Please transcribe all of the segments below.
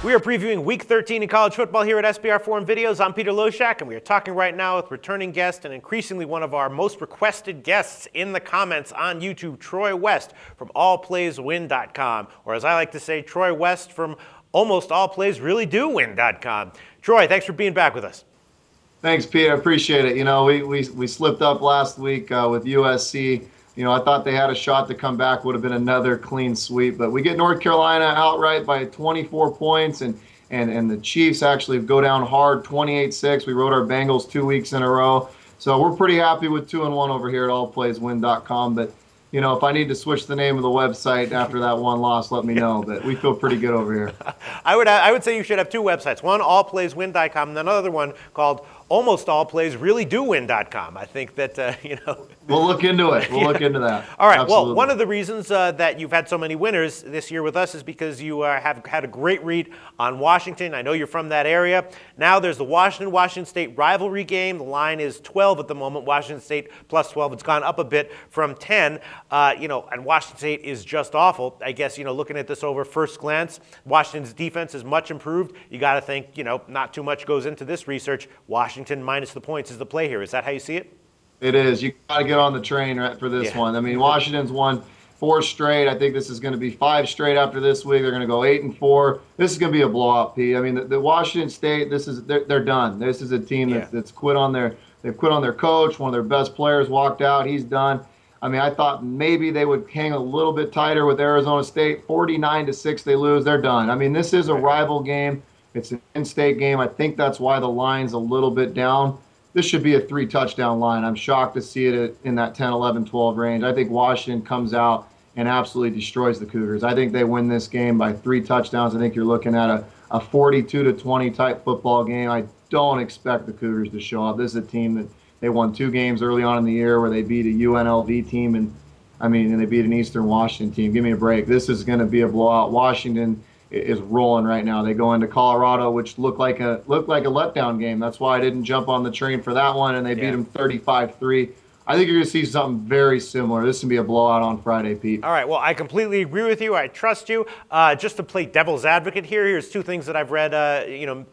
We are previewing Week 13 in college football here at SBR Forum Videos. I'm Peter Loshak, and we are talking right now with returning guest and increasingly one of our most requested guests in the comments on YouTube, Troy West from allplayswin.com, or as I like to say, Troy West from almostallplaysreallydowin.com. Troy, thanks for being back with us. Thanks, Pete. I appreciate it. You know, we slipped up last week with USC. You know, I thought they had a shot to come back, would have been another clean sweep. But we get North Carolina outright by 24 points, and the Chiefs actually go down hard, 28-6. We rode our Bengals 2 weeks in a row. So we're pretty happy with 2-1 over here at allplayswin.com. But, you know, if I need to switch the name of the website after that one loss, let me know. But we feel pretty good over here. I would say you should have two websites. One, allplayswin.com, and another one called almostallplaysreallydowin.com. I think that, We'll look into it. We'll look into that. All right. Absolutely. Well, one of the reasons that you've had so many winners this year with us is because you have had a great read on Washington. I know you're from that area. Now there's the Washington State rivalry game. The line is 12 at the moment. Washington State plus 12. It's gone up a bit from 10. And Washington State is just awful. I guess, looking at this over first glance, Washington's defense is much improved. You got to think, not too much goes into this research. Washington minus the points is the play here. Is that how you see it? It is. You got to get on the train for this one. I mean, Washington's won 4 straight. I think this is going to be 5 straight after this week. They're going to go 8-4. This is going to be a blowout, Pete. I mean, the Washington State, they're done. This is a team that's quit on their coach. One of their best players walked out. He's done. I mean, I thought maybe they would hang a little bit tighter with Arizona State. 49-6, they lose. They're done. I mean, this is a rival game. It's an in-state game. I think that's why the line's a little bit down. This should be a 3-touchdown line. I'm shocked to see it in that 10, 11, 12 range. I think Washington comes out and absolutely destroys the Cougars. I think they win this game by 3 touchdowns. I think you're looking at a 42-20 type football game. I don't expect the Cougars to show up. This is a team that they won 2 games early on in the year where they beat a UNLV team and they beat an Eastern Washington team. Give me a break. This is going to be a blowout. Washington is rolling right now. They go into Colorado, which looked like a letdown game. That's why I didn't jump on the train for that one, and they beat them 35-3. I think you're going to see something very similar. This can be a blowout on Friday, Pete. All right. Well, I completely agree with you. I trust you. Just to play devil's advocate here's 2 things that I've read,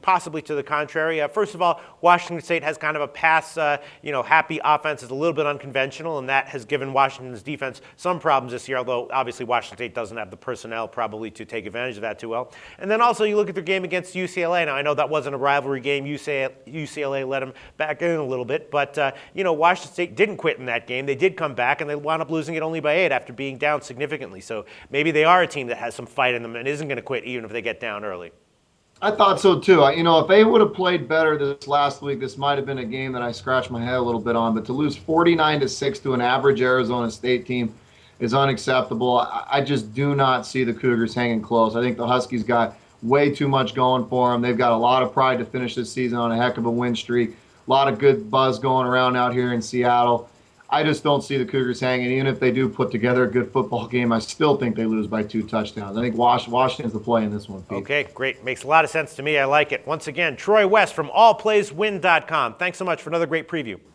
possibly to the contrary. First of all, Washington State has kind of a pass, happy offense. Is a little bit unconventional, and that has given Washington's defense some problems this year, although obviously Washington State doesn't have the personnel probably to take advantage of that too well. And then also you look at their game against UCLA. Now, I know that wasn't a rivalry game. UCLA let them back in a little bit, but, Washington State didn't quit in that game. They did come back, and they wound up losing it only by 8 after being down significantly. So maybe they are a team that has some fight in them and isn't going to quit even if they get down early. I thought so too. If they would have played better this last week, this might have been a game that I scratched my head a little bit on. But to lose 49-6 to an average Arizona State team is unacceptable. I just do not see the Cougars hanging close. I think the Huskies got way too much going for them. They've got a lot of pride to finish this season on a heck of a win streak. A lot of good buzz going around out here in Seattle. I just don't see the Cougars hanging. Even if they do put together a good football game, I still think they lose by 2 touchdowns. I think Washington's the play in this one, Pete. Okay, great. Makes a lot of sense to me. I like it. Once again, Troy West from allplayswin.com. Thanks so much for another great preview.